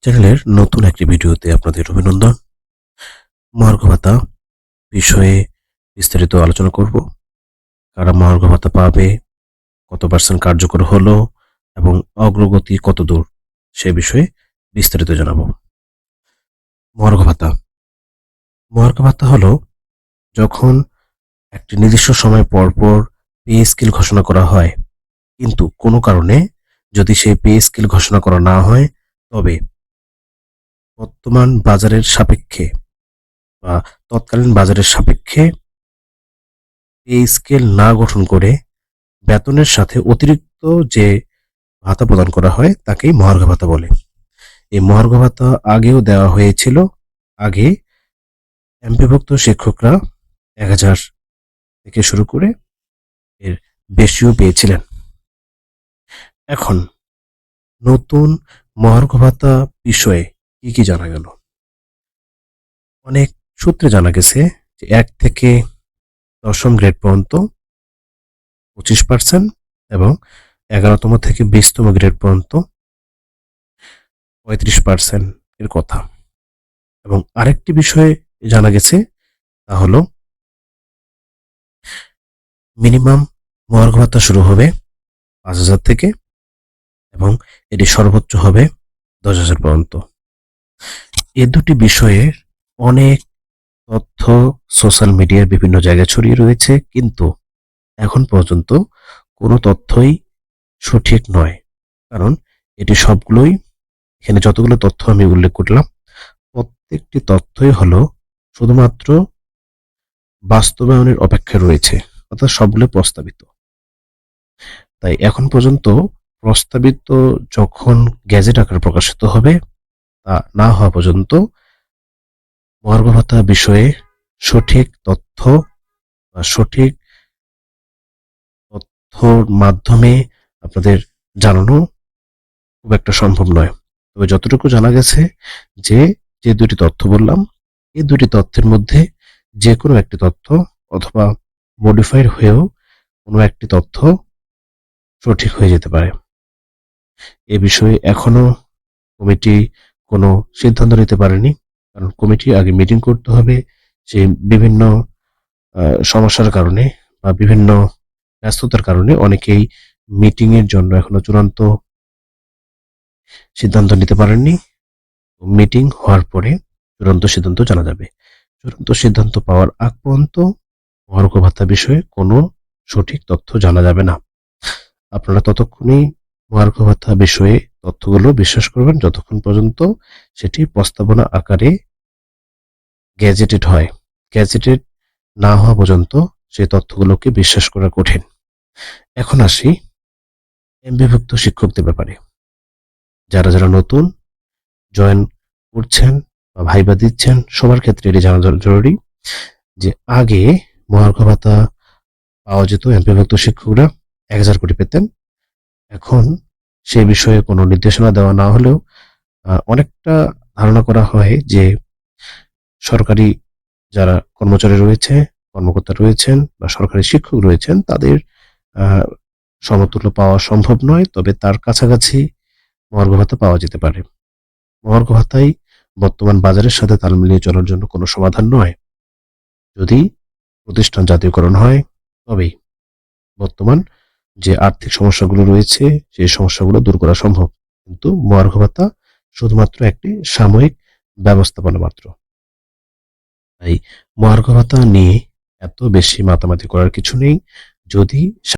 চ্যানেলের নতুন একটি ভিডিওতে আপনাদের অভিনন্দন। মহার্ঘ ভাতা বিষয়ে বিস্তারিত আলোচনা করব। কারা মহার্ঘ ভাতা পাবে, কত পার্সেন্ট কার্যকর হলো এবং অগ্রগতি কত দূর সে বিষয়ে বিস্তারিত জানাবো। মহার্ঘ ভাতা হলো যখন একটি নির্দিষ্ট সময় পর পর পে স্কেল ঘোষণা করা হয়, কিন্তু কোনো কারণে যদি সেই পে স্কেল ঘোষণা করা না হয়, তবে বর্তমান বাজারের সাপেক্ষে বা তৎকালীন বাজারের সাপেক্ষে পে স্কেল না গঠন করে বেতনের সাথে অতিরিক্ত যে ভাতা প্রদান করা হয় তাকেই মহার্ঘ ভাতা বলে। এই মহার্ঘ ভাতা আগেও দেওয়া হয়েছিল। আগে এমপিভুক্ত শিক্ষকরা 1000 থেকে শুরু করে এর বেশিও পেয়েছিলেন। এখন নতুন মহার্ঘ ভাতা বিষয়ে কি জানা গেল? অনেক সূত্রে জানা গেছে যে 1 থেকে 10ম গ্রেড পর্যন্ত 25% এবং 11তম থেকে 20তম গ্রেড পর্যন্ত 35% এর কথা। এবং আরেকটি বিষয় জানা গেছে, তা হলো মিনিমাম মহার্ঘ ভাতা শুরু হবে 5000 থেকে এবং এটি সর্বোচ্চ হবে 10,000 পর্যন্ত। এই দুটি বিষয়ের অনেক তথ্য সোশ্যাল মিডিয়ার বিভিন্ন জায়গায় ছড়িয়ে রয়েছে, কিন্তু এখন পর্যন্ত কোনো তথ্যই সঠিক নয়। কারণ এটি সবগুলোই, এখানে যতগুলো তথ্য আমি উল্লেখ করলাম, প্রত্যেকটি তথ্যই হলো শুধুমাত্র বাস্তবায়নের অপেক্ষায় রয়েছে, অর্থাৎ সবগুলো প্রস্তাবিত। তাই এখন পর্যন্ত প্রস্তাবিত যখন গ্যাজেট আকারে প্রকাশিত হবে, তা না হওয়া পর্যন্ত মহার্ঘ ভাতা বিষয়ে সঠিক তথ্য বা সঠিক তথ্যর মাধ্যমে আপনাদের জানানো খুব একটা সম্ভব নয়। তবে যতটুকু জানা গেছে যে দুটি তথ্য বললাম, এই দুটি তথ্যের মধ্যে যে কোনো একটি তথ্য অথবা মডিফাইড হয়েও কোনো একটি তথ্য সঠিক হয়ে যেতে পারে। এ বিষয়ে এখনো কমিটি কোনো সিদ্ধান্ত নিতে পারেনি, কারণ কমিটি আগে মিটিং করতে হবে। যে বিভিন্ন সমস্যার কারণে বা বিভিন্ন ব্যস্ততার কারণে অনেকেই মিটিং এর জন্য এখনো চূড়ান্ত সিদ্ধান্ত নিতে পারেননি। মিটিং হওয়ার পরে চূড়ান্ত সিদ্ধান্ত জানা যাবে। চূড়ান্ত সিদ্ধান্ত পাওয়ার আগ পর্যন্ত মহার্ঘ ভাতা বিষয়ে কোনো সঠিক তথ্য জানা যাবে না। আপনারা ততক্ষণই মহার্ঘ ভাতা বিষয়ে তথ্যগুলো বিশ্বাস করবেন যতক্ষণ পর্যন্ত সেটি প্রস্তাবনা আকারে গ্যাজেটেড হয়। গ্যাজেটেড না হওয়া পর্যন্ত সেই তথ্যগুলোকে বিশ্বাস করা কঠিন। এখন আসি এমপিভুক্ত শিক্ষকদের ব্যাপারে। যারা নতুন জয়েন করছেন বা ভাইবা দিচ্ছেন, সবার ক্ষেত্রে এটি জানা জরুরি যে আগে মহার্ঘ ভাতা পাওয়া যেত, এমপিভুক্ত শিক্ষকরা 1000 কোটি পেতেন। এখন সে বিষয়ে কোনো নির্দেশনা দেওয়া না হলেও অনেকটা ধারণা করা হয় যে সরকারি যারা কর্মচারী রয়েছে, কর্মকর্তা রয়েছেন বা সরকারি শিক্ষক রয়েছেন, তাদের সমতুল্য পাওয়া সম্ভব নয়, তবে তার কাছাকাছি মহার্ঘ ভাতা পাওয়া যেতে পারে। মহার্ঘ ভাতাই বর্তমান বাজারের সাথে তাল মিলিয়ে চলার জন্য কোনো সমাধান নয়। যদি প্রতিষ্ঠান জাতীয়করণ হয়, তবেই বর্তমান যে আর্থিক সমস্যাগুলো রয়েছে সেই সমস্যাগুলো দূর করা সম্ভব। কিন্তু মহার্ঘ ভাতা শুধুমাত্র একটি সাময়িক ব্যবস্থাপনা মাত্র। তাই মহার্ঘ ভাতা নিয়ে এত বেশি মাতামাতি করার কিছু নেই। যদি